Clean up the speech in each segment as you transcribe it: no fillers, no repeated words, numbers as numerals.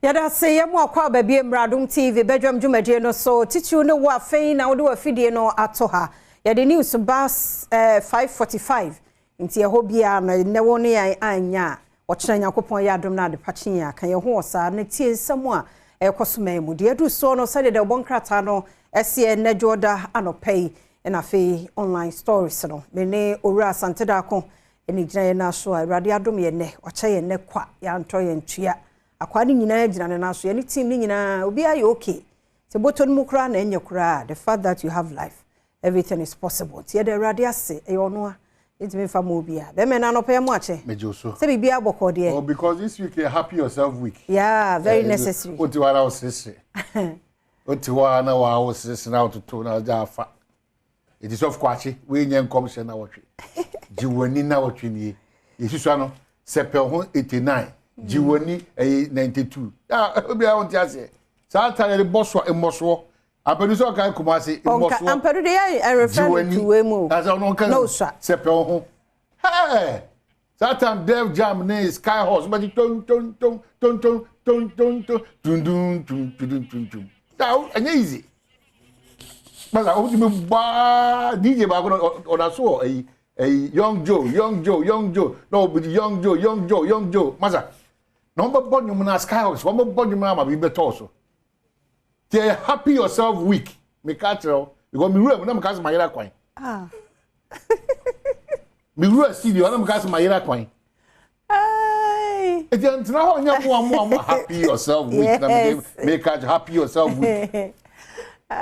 Yada say ya mo akwa baby Adom TV Badwam dwumadie no so titiw ne wo afei na wo de wafidie no ato ha. Yada news bus 5:45 nti ye ho bia na wo ne yan anya wo kyerɛ Yakopɔn ya Adom na de pakye ya kan ye ho osa na tie nsɛm a ekosoma mu de adu so no sɛ de bonkrata no ɛse na joda anɔpɛi na afei online stories no me ne owura asante da ko eni gyina na so Awurade Adom ye ne ɔkyɛ ye ne kwa ya ntɔ ye ntua akwa ni nyina gyina ne na so ye ni team ni nyina obi aye okay se boton mu kura na enye kura the fact that you have life everything is possible tie de Awurade ase e ono a etimi fa mo obi a be me na no pɛ mo ache mejo so se bibia bokɔ de oh because this week a happy yourself week yeah very necessary oti wa na osese oti wa na wa osese na ototo na ja fa it is of kwachi we nya nkom hye na wotwe jiwani na wotwe ni yesusu ano sepe ho 89 jiwani 92 ah obi a wonti ase sa tare de boso emoso apadu so kan kumase emoso ampadu de I refer to we mu as no kan sepe ho hey Satan dev jam ne sky horse but ton ton ton ton ton ton ton ton dun dun dun dun now easy but I want to be DJ ba on aso young Joe no be young Joe masa no be bonum na sky horse one be bonum na ma be better so they happy yourself week me catch you because me rule na me catch my kwan ah me rule studio na me catch my kwan ai e dey na ho nya mo happy yourself week na me catch happy yourself week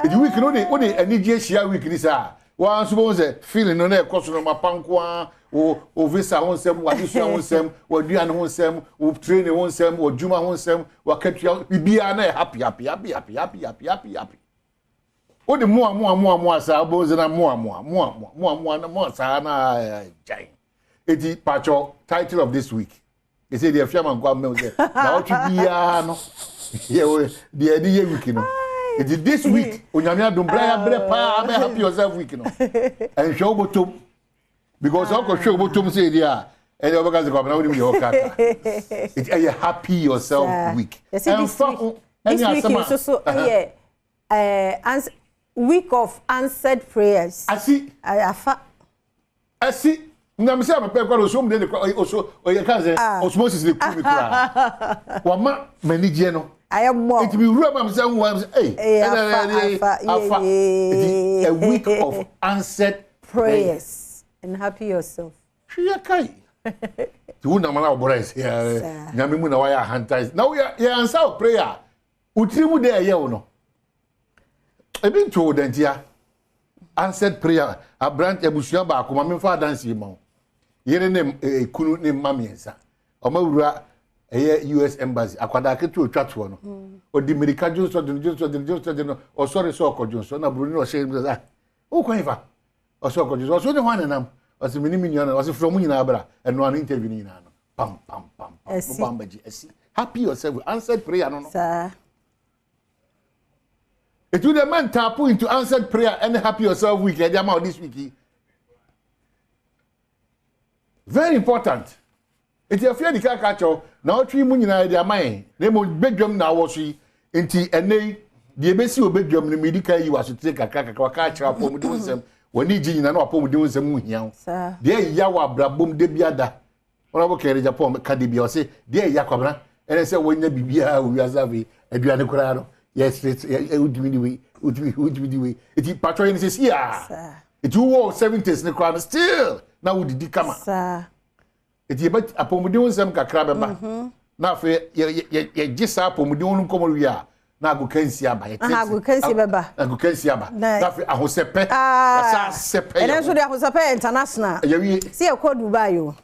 the week no dey energy share week ni sa one suppose say feeling no na ekoso no mapanko o visa ho nsem wa disu ho nsem wa duan ho nsem o train ho nsem o juma ho nsem wa katua bibia na happy o de mo asa boze na mo na mo asa na jai eti pacho title of this week they say the fiaman go am say na o bia no ye the week no it is this week onyame Adom bra pa be happy yourself week no and show botom because how go show botom say dia and you because go na we dey okata it a happy yourself week and this week so week of answered prayers I see ngam say am pe kwa so mde oso oye kan say osmosis dey cool me kra wa ma manije no I am more. It be real, I'm saying, hey, a week of answered prayers and happy yourself. She kai. Tu na mana obores here. Nyame mu na wa ya hantais. Now we answer prayer. Utrimu dey here no. E bin to dentia. Answered prayer. A branch ebusuan ba akoma me fa dance yi ma. Yere ne kunu ne mamiensa. Omawura US embassy akwada ketu otwato no odi America Johnson no o sorry so Johnson na Bruni o shey me say o kwan fa o so Johnson o so de hwan nam o se mini minion o se from nyina abra eno an interview ni nyina no pam baji esi happy yourself answered prayer no sir it will the man tap into answered prayer and happy yourself week e am this week very important. Eti afia di kaka cho na otwi mu nyina di aman na mo bedwam na wo so enti enei di ebesi obedwam na medika yi wasotre kaka waka kira pom di nsem woni gi nyina na wapom di nsem mu hian de ya wa brabom de biada ona bo kere Japan ka de bia o se de ya kwabra ene se wonya bibia o wiazabe aduane kura no yes udimi di we eti patro yin se sia eti wo 70s ne kura still na wudi kama sir eti yebet apomudin nsem kakra beba na afi ye gisa apomudin onu komoru ya na agukansi aba ye tete agukansi beba agukansi aba na afi ahosepe asa sepe ene so de ahosepe international si e ko Dubai yo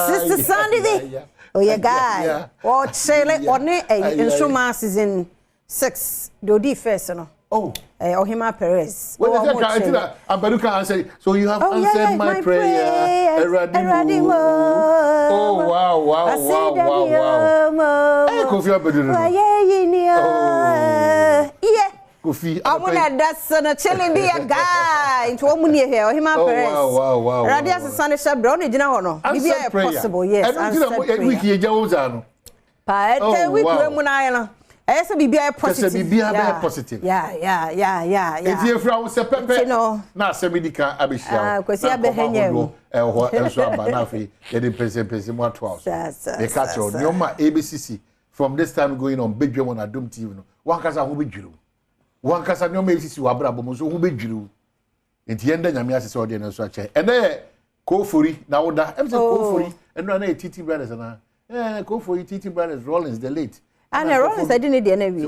sister Sandy dey oh yeah guy o chele oni insuma season 6 do di first no Ohima Perez. Well, Abaduka answered, so you have answered my prayer. Oh, wow. Hey, Kofi Abaduka. Yeah. Kofi. I want that's a chilling be a guy into a money here. Ohima Perez. Wow. Radia's Sunday Shabron, you know, maybe possible, yes. And we Pa, we I say bibia positive. Say bibia positive. Yeah. Enti efra wo se pepe na asemidika abehia. Kwesi abehenya. Ho enso aba na afi ye de pese mo ato house. They catch on nyoma ABCC from this time going on Badwam on Adom TV no. Wan kasa ho bedwiro. Wan kasa nyoma ABCC wa bra bom so ho bedwiro. Enti yenda nyame asese ode no so ache. Ene Kofori na woda. Em say Kofori eno na TT brothers na. Kofori TT brothers Rollins the late. And Rollins I didn't dey na wi.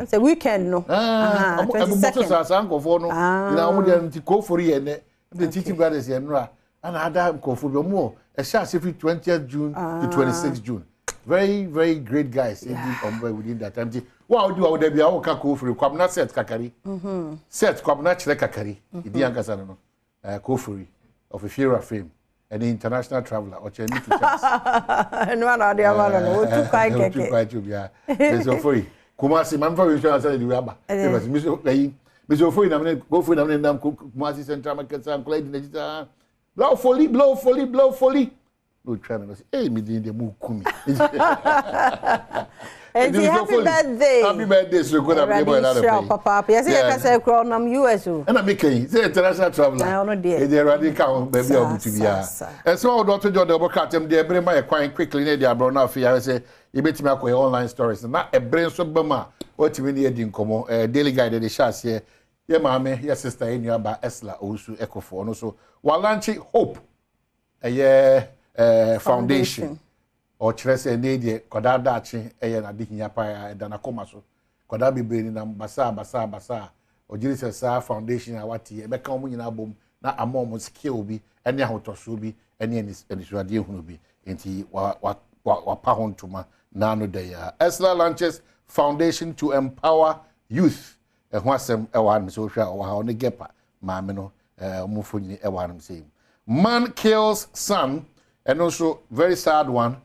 It's a weekend no. Ankofo no. Na mo dey Kofori ye ne. The TT brothers ye no and other Kofo be mo. A shot every 20th June to 26th June. Very, very great guys within that time. What do I would be our Kofori? Kwabna set kakari. Set Kwabna chere kakari. Idi ankasa no. Kofori of a fear of fame. An international traveler or Chinese to chance. No one are there, no, too quite yeah. Mr. Free. Kumasi, man, for you, I said, you are. Mr. Free, I'm go for them in Kumasi Central Market and Clyde in the blow folly. No channel. Hey, me didn't move Kumi. And happy birthday. Happy birthday, so good. I'm able to Papa. Yes, I can say, crown US. And I'm making international traveler. I don't know, dear. Radical, baby, to be. And so, Dr. John Delbocatem, dear, bring my quite quickly near the Abrona Fia. I say, you bet me up with online stories. And not a brain so bama. What you mean, didn't come daily guide the shots here. Yeah, mammy, your sister in your ba Esla also echo for no so. While launching Hope, a year foundation. Or Tresse Nadia, Kodadachi, na Dikia Paya, Danakoma so. Kodabi Brain and Basa, or Jesus Sa Foundation, Awati, a becoming in album, not a moment skill be, any how to subi, any radio who be, and he wapahon to ma, nano day. Esla launches Foundation to empower youth. And what's some Ewan social or how the gepa, Mamino, Mufuni Ewan same. Man kills son, and also very sad one.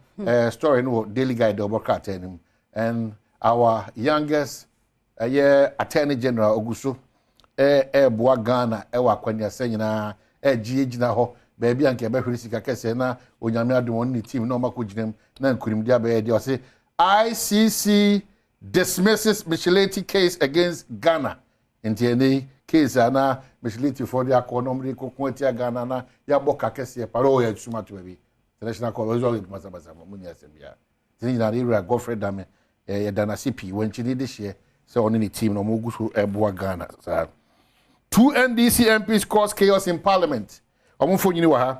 Story no daily guide Delbocatem and our youngest attorney general Oguso boa Ghana ewa kwanya senyina gina ho baby anke be hwiri sika kese na onyame adom ni team na makoginem na nkurimdi abaye de o say ICC dismisses Micheleti case against Ghana enti ene case ana Micheleti for the economy kokuntia Ghana na ya boka kese paro ya tsuma to baby international call always masabasa muni asembia tini na ira Godfrey Dame ya dana CP when chini this year so on any team no mugusu eboa Ghana sir. 2 NDC MPs cause chaos in parliament omufo nyini wa ha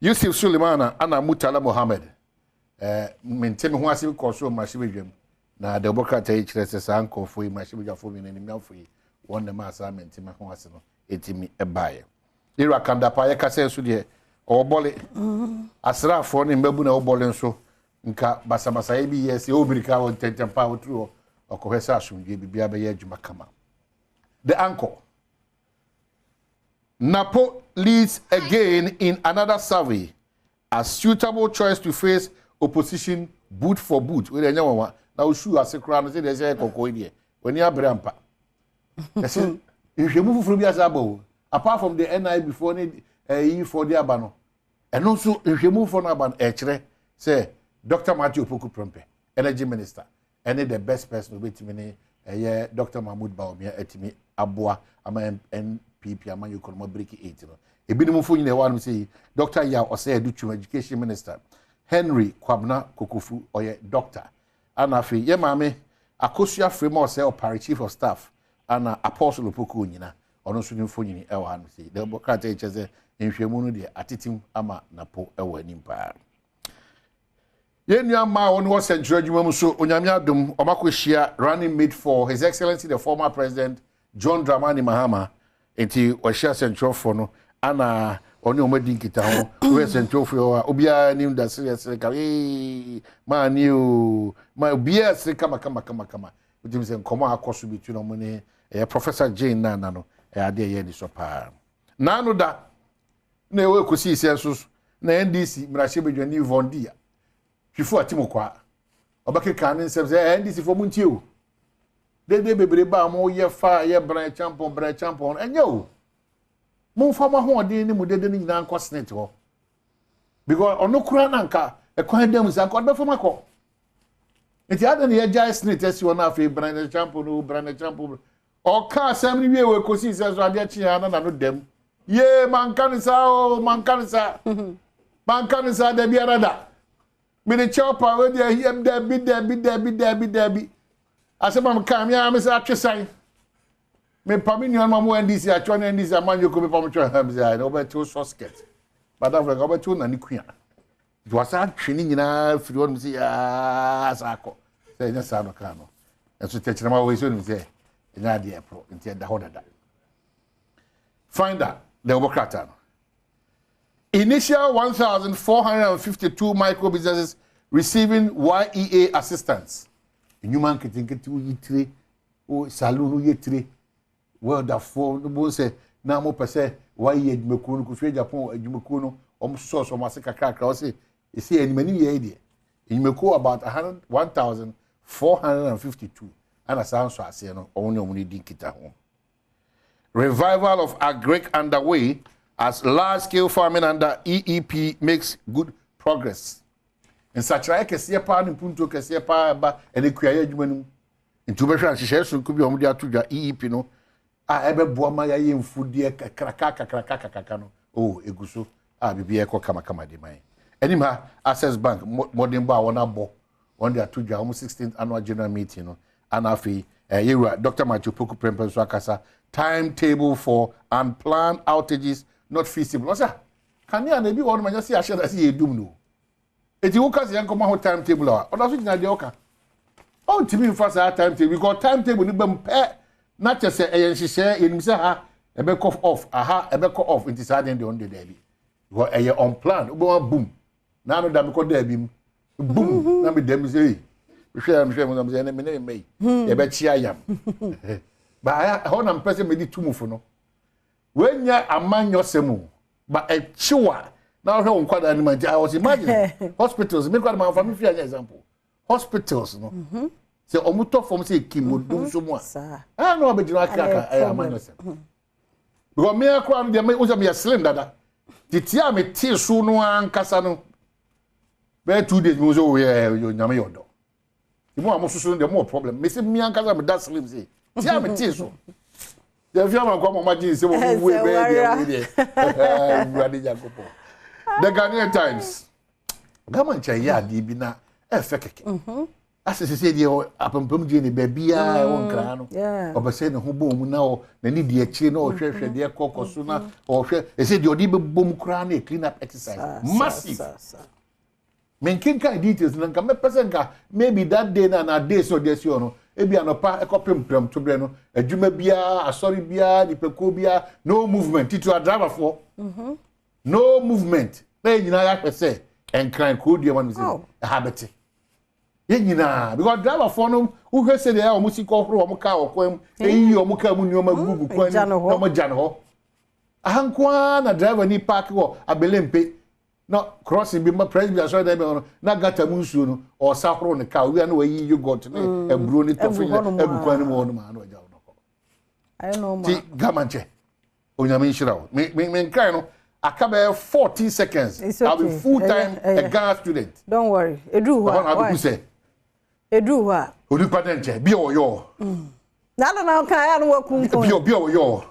Yusuf Sulemana ana Mutala Mohammed mentem ho ase cause so mashibedwam na Delbocata chirese sanko fo mashibedwa fo mi na nimafo yi won na ma assignment ma ho ase no etimi ebaye ira kandapa ye kase so de obole asrafo ne mbabu na obole nso nka basabasa bi yes obirika won tentempa wotru okohesa asumdwe bibia be ye adwuma kama. The anchor Napo leads again in another survey as suitable choice to face opposition boot for boot. We enya wa na ushu asekra no say dey say kokoi die wani abrampa ese ihwemu fufuru bi asabo apart from the NI before ne for the abano and also ihwemu for na aban ekire say Dr. Matthew Opoku Prempeh, energy minister, and the best person to be me Dr. Mahmoud Bawumia etimi aboa ama NPP ama you kono break 8 no ebi no mfo nyine wa say Dr. Ya Osei Aduchu education minister Henry Kwabna Kokofu oye doctor ana afi ye maame akosua frame o say operative chief of staff ana apostle Opoku nyina ono so mfo nyine e wa no say the bokata echeze nhwemu no de atitim ama napo e wa nimpa Yenu ama on was central adwuma so onyame adom omakohia running mate for his excellency the former president John Dramani Mahama enti ohia central for no ana oni omadi nkita ho we central for obia nim da serious ka man you my BS kama utim se nkomo akoso bitu no mo ne Professor Jane Nana no ade ye ni so pa nanu da na ewe kosi senso na NDC mrahye bedwani Vondia Before Timokwa, Obake Canin says, NDC for Muntio. They bebre ba mo ye fa ye bran champion, and yo. Mon farmer who are dealing with the non cosnet. Because on no crananka, a quiet them is uncle for my call. Enti ada ne yagya snit esi wona afi brand champo o ka asem ni wie we kosi se so ade chi ya na no dem ye manka ni sa o manka ni sa da bi arada me ne chopa we dey him da bi asema mka me am sa atwesan me pami ni ma mo ndisi atwo na ndisi amanyo ko me pam twa ham za no be to sosket but Africa go be to na ni kua do asa twini nyina firi won si ya sako say nya sa no ka no enso techira ma we so ni say nya de pro nti da ho dada finder the Obokrata initial 1,452 micro businesses receiving YEA assistance human kitinkiti yitire o salulu yitire well da for no bo say na mo pese YEA adwumakuo no ko fie Japan adwumakuo no om source o masika kakra o say e say animani ye dey adwumakuo about 1,452 and asan so ase no only omuni din kita ho. Revival of agric underway as large-scale farming under EEP makes good progress. In such a kesiye pa ni punto kesiye pa ba ene kuaye adwuma num. Nti be hwa hyehyɛ so nkubi omudi atodwa EEP no a ebe boa ma ya yemfudie kakrakaka no oh eguso a bibia ekɔ kama de man. Anima Access Bank modern ba wona bo on the atodwa 16th annual general meeting no anafi yewura Dr. Matthew Poku Prempeh so akasa timetable for unplanned outages not feasible. What's that? Can you maybe one man just see a share that see a doom no? Eti wo kasi yan koma ho timetable a. Oda so gina de oka. O ntimi mfa sa timetable because timetable ni bem pe na chese eyen hihye enim se ha ebe cough off aha ebe cough off nti sa den de on de there bi. Because eye on plan obo boom. Na no da me ko there bi boom na me dem say hwe mo say na me na me ebe chia yam. Ba ho na mpese me di tumufo no. Wenya amanyo semu ba echiwa na hwe nkwada ni manje I was imagine hospitals me kwada ma fa me fi an example hospitals no se omuto form se kimodum so mu a no abegina aka amanyo semu because me akwa no de me uza me slim dada titia me tie su no ankasa no be 2 days me zo we nyame yodo mo amosusu de mo problem me se me ankasa me da slim say tia me tie so the fiama kwa mama ji se wo we be there the Ghanaian Times gaman cha ya di bi na e fe keke asese se die apampam ji ne ba bia e won kra no obese ne ho bom na o na ni die chi na o hwehwe de kokoso na o hwe e se die odi be bom kra na clean up exercise massive menkinka details na nka me person ka maybe that day na day so dey si ono ebi anopa ekopem to bre no adwuma bia asori bia dipeko bia no movement titu a driver for no movement na nyina ya pese enkran ko die man say habit ye nyina because driver for no who hwe say dey o musi ko horo o muka okwam eyi o muka mu nyoma gugu kwan no mo jan ho ahankwa na driver ni park wo abelempe no crossing bi ma president so dey be na gata mu nsuo no o sa horo ne ka wi na wayi yogurt ne ebro ni tofin ebukwan ni mo no ma no ja no ko I know ma ti gamanche onyame nshirawo me nkai no akabe 14 seconds I'll be full time a Ghana student don't worry edu wa edu wa odu patenche bi oyo na kan ya no wakunkun bi oyo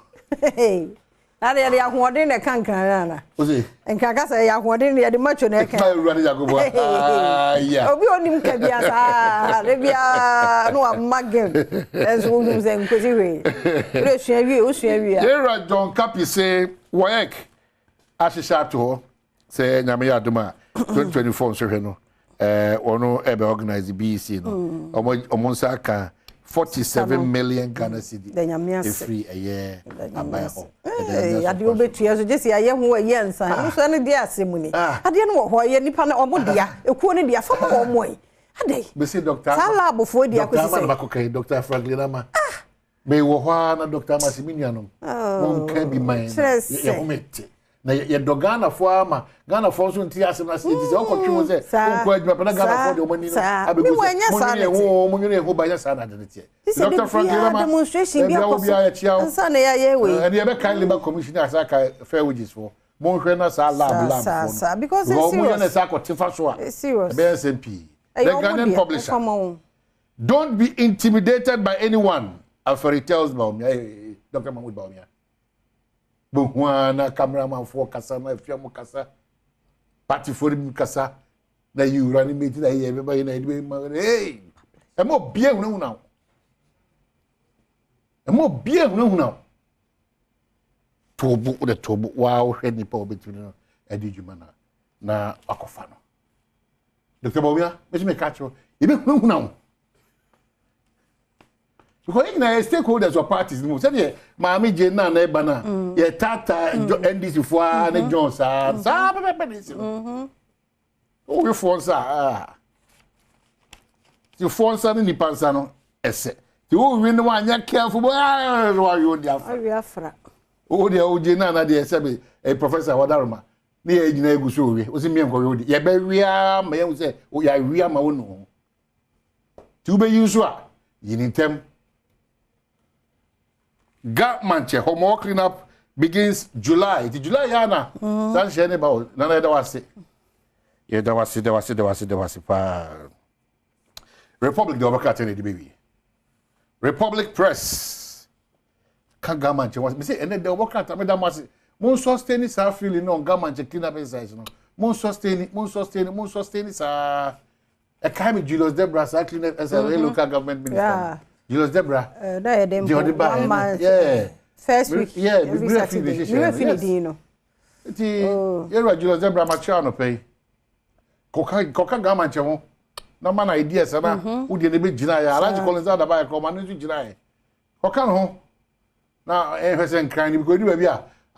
Ada ya ahoden na kankan na. Ozi. Enka ka say ya ahoden ya de macho na kan. Ba ruade Jacobo. Yeah. Obi onim ka bia sa. Le bia no amagem. Enso wonu ze nkosi we. Le suawie, o suawie. Era John Capi say work ashisha to say nyame ya duma 2024 so hwe no. Ono ebe organize BEC no. Omo nsa ka 47 million Ghana cedi. Free a year. Ya di obetua so jesi aye ho aye nsan. So ne dia asemuni. Ade no ho aye nipa na omo dia. Ekuo ne dia fa ma omo yi. Ade. Be say doctor. Sala abofo dia ko say. Dr. Franklin Ama. Be wo ho na Dr. Masiminia no. Won kan bi man. Ye ho mete. Na ye dogana fo ama Ghana fo so nti asem na city say okotwe mo say ko adwuma na Ghana fo de omani no abego mo nyune ho ba ya sa na de tie Dr. Franklin Ama demonstration bi akọ nsa na ya ye we and ye be kan labor commissioner asaka fair wages for mo hwe na sa lab because it's serious mo na sa ko tifa so a be SMP the Ghanaian publisher Don't be intimidated by anyone. After it tells Badwam, Dr. Mahmoud Badwam. Buhwana cameraman for kasa na fiamu kasa. Party for him kasa. Na you running meeting na everybody na hey. Emo bien now. Emo bien now. Tobu the tobu wow head nipa obetuni edijuma na akofa no. Dr. Badwam, me catch you. Ebe hu now. Because you know stakeholders or parties no say maami je na eba na ye tata NDC fo na Jones sa pepe this no o we fo sa ti fo sa ni pansa no ese ti o we no anya careful boy wa yo di afra o de o je na de ese be professor Wadaroma na ye gina eguso we o si mi enko yo di ye be wia ma ye say o ya wia ma wo no ti u be use a yinintem Gatmanche homework cleanup begins July. It's July yana. Sunshine about none that was it. Yeah, that was it. Republic the overcut any baby. Republic Press. Can Gatmanche was me say and then the overcut I mean that was mon sustain is feeling on Gatmanche cleanup exercise no. Mon sustain is a kind of Julius Debra clean as a local government minister. Yeah. Julius Debra. Yeah. First week. Yeah, we finish. You know. You're Julius Debra Machano pay. Coca Gatmanche mo. No man ideas na who dey be gina ya. Alhaji Collins ada ba ko man nju gina ya. Coca no. Na person crying because we be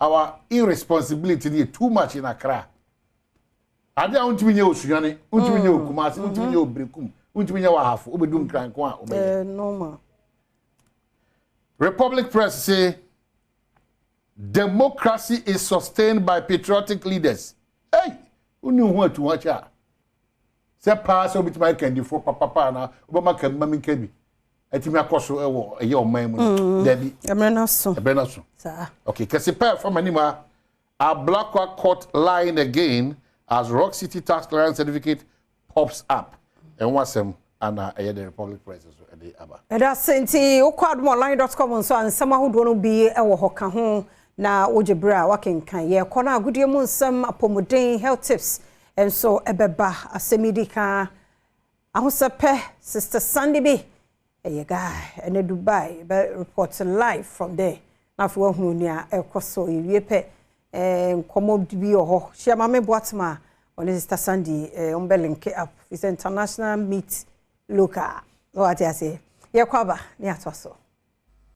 our irresponsibility is too much in Accra. Ade a untimi nye osuane, untimi nye okumase, untimi nye obrekum. Normal. Republic Press say democracy is sustained by patriotic leaders. Hey, who knew what to watch out? Say pass over to my candy for papa na Obama can mami kebi. Etimi akoso e your man Debbie. Ebenaso. Sir. Okay, kasi pa from anima a Blackwell court lying again as Rock City tax clearance certificate pops up. And what's them and the Republic Press at the Aba. And that's senti okwadmonline.com so and some who don't be a hoka ho na ojebra working kan ye kona agudie mu nsam apomodin health tips and so ebeba asemidika ahosepe sister Sandy be a guy and Dubai be report live from there na fi hu nia ekoso ewie pe komo bi ho hia mame boatma on Sister Sandy on link up it's international meet local what I say ye kwaba ni atoso